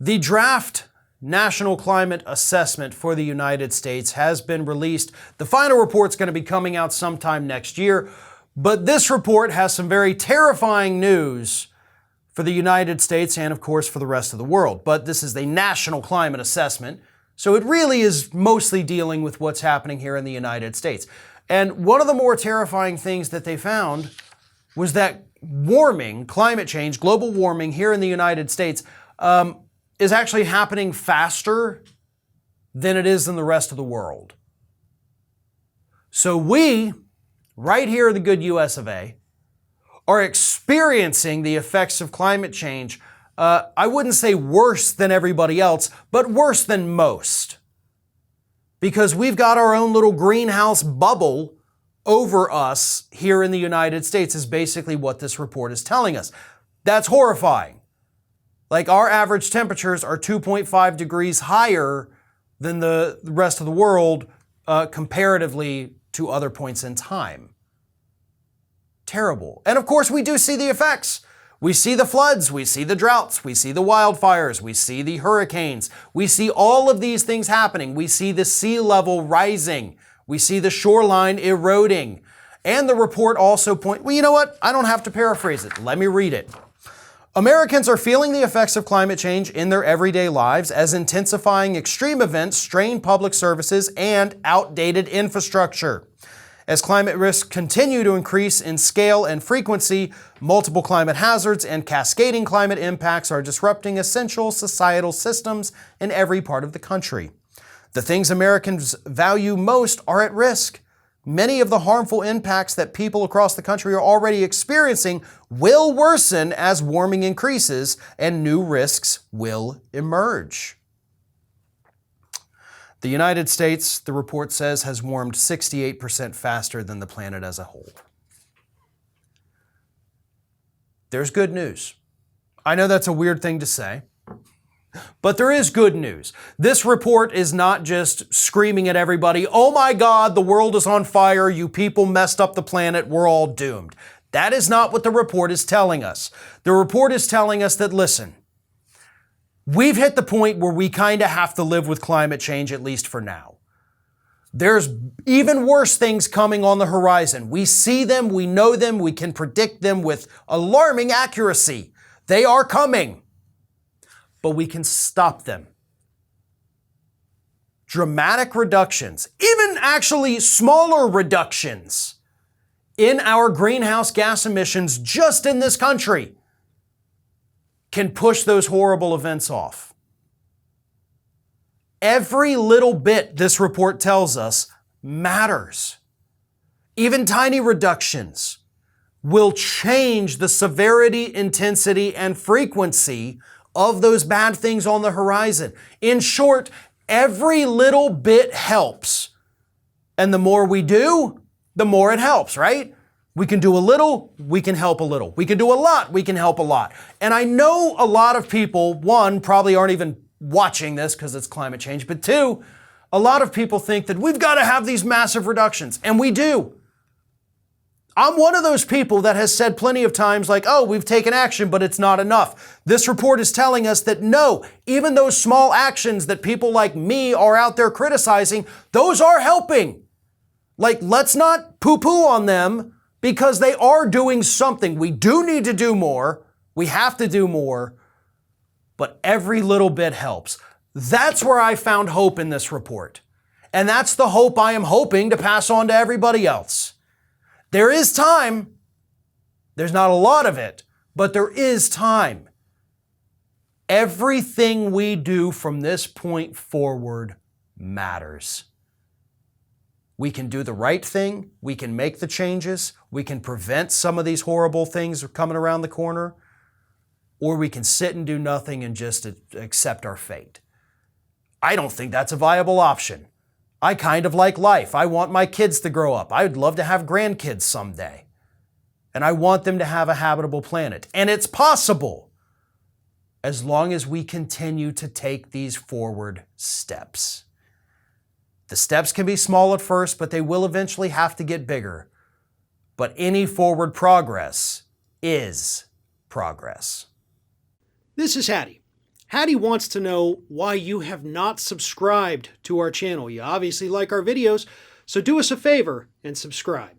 The draft National Climate Assessment for the United States has been released. The final report's going to be coming out sometime next year, but this report has some very terrifying news for the United States and, of course, for the rest of the world. But this is the National Climate Assessment, so it really is mostly dealing with what's happening here in the United States. And one of the more terrifying things that they found was that warming, climate change, global warming here in the United States is actually happening faster than it is in the rest of the world. So we, right here in the good US of A, are experiencing the effects of climate change, I wouldn't say worse than everybody else, but worse than most. Because we've got our own little greenhouse bubble over us here in the United States is basically what this report is telling us. That's horrifying. Like, our average temperatures are 2.5 degrees higher than the rest of the world comparatively to other points in time. Terrible. And of course, we do see the effects. We see the floods, we see the droughts, we see the wildfires, we see the hurricanes. We see all of these things happening. We see the sea level rising. We see the shoreline eroding. And the report also well, you know what? I don't have to paraphrase it. Let me read it. Americans are feeling the effects of climate change in their everyday lives as intensifying extreme events strain public services and outdated infrastructure. As climate risks continue to increase in scale and frequency, multiple climate hazards and cascading climate impacts are disrupting essential societal systems in every part of the country. The things Americans value most are at risk. Many of the harmful impacts that people across the country are already experiencing will worsen as warming increases and new risks will emerge. The United States, the report says, has warmed 68% faster than the planet as a whole. There's good news. I know that's a weird thing to say, but there is good news. This report is not just screaming at everybody, oh my God, the world is on fire, you people messed up the planet, we're all doomed. That is not what the report is telling us. The report is telling us that, listen, we've hit the point where we kind of have to live with climate change, at least for now. There's even worse things coming on the horizon. We see them, we know them, we can predict them with alarming accuracy. They are coming, but we can stop them. Dramatic reductions, even actually smaller reductions in our greenhouse gas emissions just in this country can push those horrible events off. Every little bit, this report tells us, matters. Even tiny reductions will change the severity, intensity, and frequency of those bad things on the horizon. In short, every little bit helps. And the more we do, the more it helps, right? We can do a little, we can help a little. We can do a lot, we can help a lot. And I know a lot of people, one, probably aren't even watching this because it's climate change, but two, a lot of people think that we've got to have these massive reductions, and we do. I'm one of those people that has said plenty of times like, oh, we've taken action, but it's not enough. This report is telling us that no, even those small actions that people like me are out there criticizing, those are helping. Like, let's not poo-poo on them, because they are doing something. We do need to do more. We have to do more. But every little bit helps. That's where I found hope in this report. And that's the hope I am hoping to pass on to everybody else. There is time. There's not a lot of it, but there is time. Everything we do from this point forward matters. We can do the right thing, we can make the changes, we can prevent some of these horrible things coming around the corner, or we can sit and do nothing and just accept our fate. I don't think that's a viable option. I kind of like life. I want my kids to grow up. I would love to have grandkids someday. And I want them to have a habitable planet. And it's possible as long as we continue to take these forward steps. The steps can be small at first, but they will eventually have to get bigger. But any forward progress is progress. This is Hattie. Hattie wants to know why you have not subscribed to our channel. You obviously like our videos, so do us a favor and subscribe.